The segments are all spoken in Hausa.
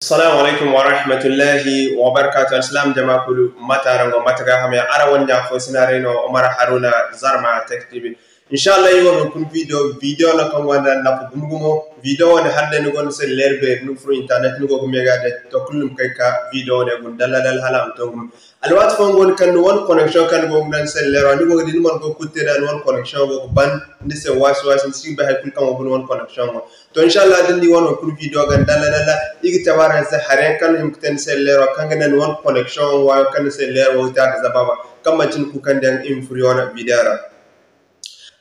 Assalamu alaikum wa rahmatullahi wa barakatuh. Islam jama'a kulu matarango mataga hamya ara wanya fo sinareno Omar Haruna Zarma Tech TV. Inshallah yiwo kun video na kan wanda na gumgumo video wanda hadde ni gon se lerbe nu fro internet ni go gumega de to kullum kai ka video ne gun dalal halam to gum alwat fo gon kan won connection kan go ngan se lero ni go din mon go kutte dan won connection go ban ni se was si ba hay kul kan go won connection go to inshallah din ni won kun video gan dalal igi tabara se hare kan yum ten se lero kan ngane won connection wa kan se lero ta zababa kamacin ku kan dan inferior video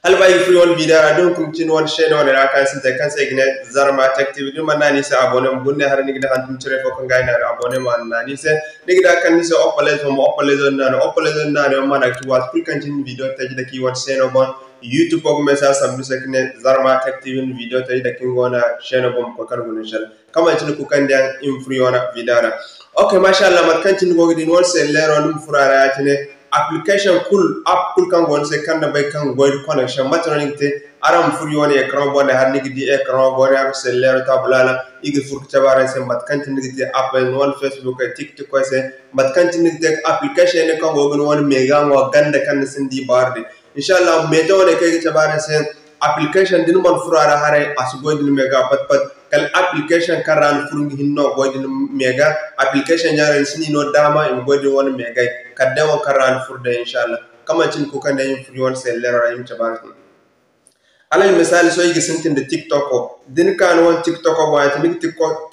alba yi free on video don kum tin won chaîne on ra kan sinte kan se gne Zarma Tech TV dum man nani se abonné mo bunne har ni gida hantum cire fo ko ngayna abonné man nani se ni gida kan ni se opale zon nano man ak tuwa free kan tin video taji da ki won chaîne bon YouTube ko message sam se gne Zarma Tech TV video taji da ki ngona chaîne bon ko kan gon inshallah kama tin ku kan dan in free on video ra okay mashallah mat kan tin go gidi won se lero dum furara tine application app kul kan gon se kan da bay kan goy connection matron te aram furi woni écran bonde har nigi di écran bonde ar se lero tablala igi fur tabara se mat kan tin nigi app won Facebook ay TikTok ko se mat kan tin nigi application ne kan go gon won mega mo ganda kan sindi barde inshallah meto ne kay tabara se application din mon furara hare asgo din mega pat kal application karan furungi hinno godin mega application nyaren sini no dama im godin won mega kadde won karan furde inshallah kama tin ko kan yim furi won se lero yim tabaraka alal misal so yigi sintin de TikTok ko din kan won TikTok ko wa tin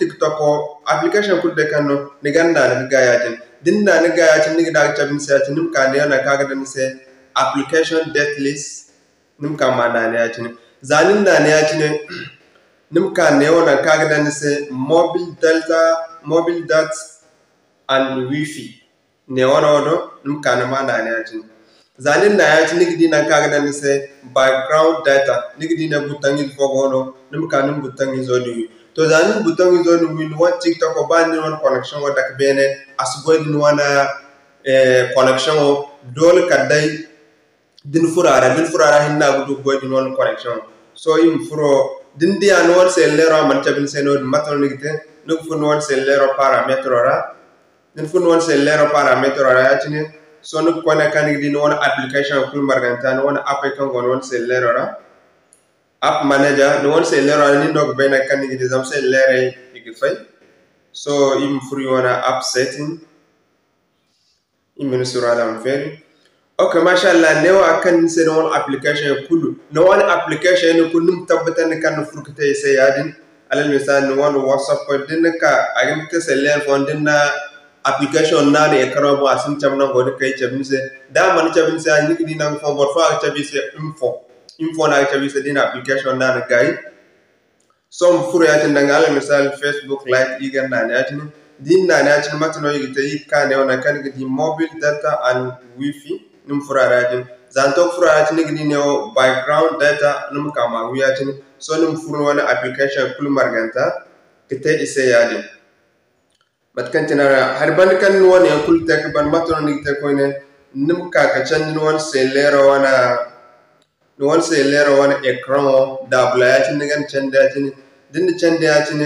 TikTok ko application kul de kan no ni ganda ni gayatin din na ni gayatin ni da tabin se tin nim kan yana kaga dan se application death list nim kan ma na ne yatin zanin na ne yatin nim kan ne wona kaga dan se mobile data and wifi ne wona wodo nim kan ma na ne yatin zanin na yatin nigdi na kaga dan se background data nigdi na butangi fogono nim kan nim butangi zodi to zanin butangi zodi win what TikTok ko ban won connection wada ka bene asgodi wona connection dole kadai din furara hinna gudu godi won connection so im furo din dia non se lero man tabin se no matronigite no fu non se lero parametre ra din fu non se lero parametre ra yatini so no kona kan di non application kul marganta non app kan gon non se lero ra app manager non se lero ni dog bena kan di zam se lere igi fay so im furi wona app setting im sura da feri okay mashallah ne wa kan se no application kullu no one application ko num tabbatan kan furkete se yadin alal misal no one WhatsApp ko din ka agim te se ler fon din na application na de ekran bo asim tamna go de kay chabmise da man chabmise ni ki dinang fon bot fa chabise info na chabise din application na gay som furu yatin danga alal misal Facebook live igan na yatin din na yatin matno yigite yikane ona kan di mobile data and wifi num furaratin zanto furaratin ngi ne background data num kama wiyatin so num furu wona application kul marganta kete ise yadi batkan tinara harban kan woni kul tek ban matno ngi te ko ne num ka chan won se lero wana ekran dabla yatin ngan chandatin din chandatin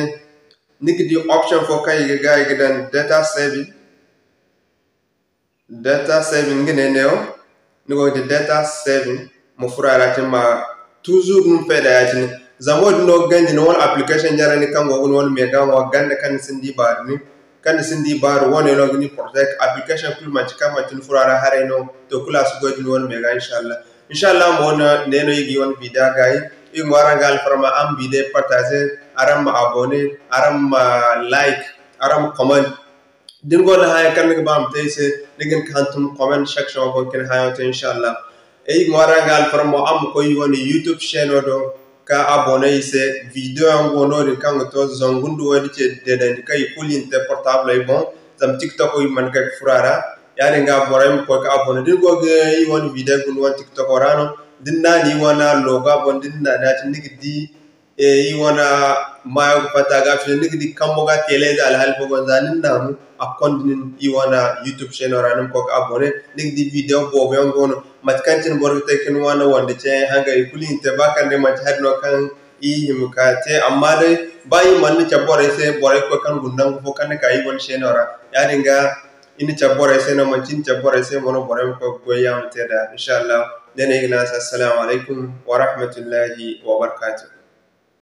nigi di option for kay ga dan data saving ngene neo nigo de data saving mo furara ma toujours num peda yatin zamod no gandi no application jara ni kango won mega mo ganda kan sindi bar woni no ni protect application kul ma kama tin furara hare no to kula su godi won mega inshallah mo neno yigi won video gay i ngorangal farma am bide partager aram abonné aram like aram comment din go la hay kan ba am tay se digen kantum comment section ko ken hayoto inshallah e ngorangal farma am ko yoni YouTube channel do ka abonné se video ngono de kan to zongundu wadi ce de kay kulinte portable bon zam TikTok ko man ka furara yani nga boram ko ka abonné din go ge woni video ko won TikTok orano din na ni wana loga bon din na da tin di e wana mayo pataga fi nigi kamboga teleza al hal bogo zanin namu akondin wana YouTube channel ranum ko abonné nigi video bo ngono mat kantin borte ken wana wonde ce hanga kulinte bakande mat hadno kan i himkate amma dai bayi man chabore se bore ko kan gundan fo kan ka yi won shenora ya dinga ini chabore se no man cin chabore se mono bore ko goyam teda inshallah dene igna assalamu alaikum wa rahmatullahi wa barakatuh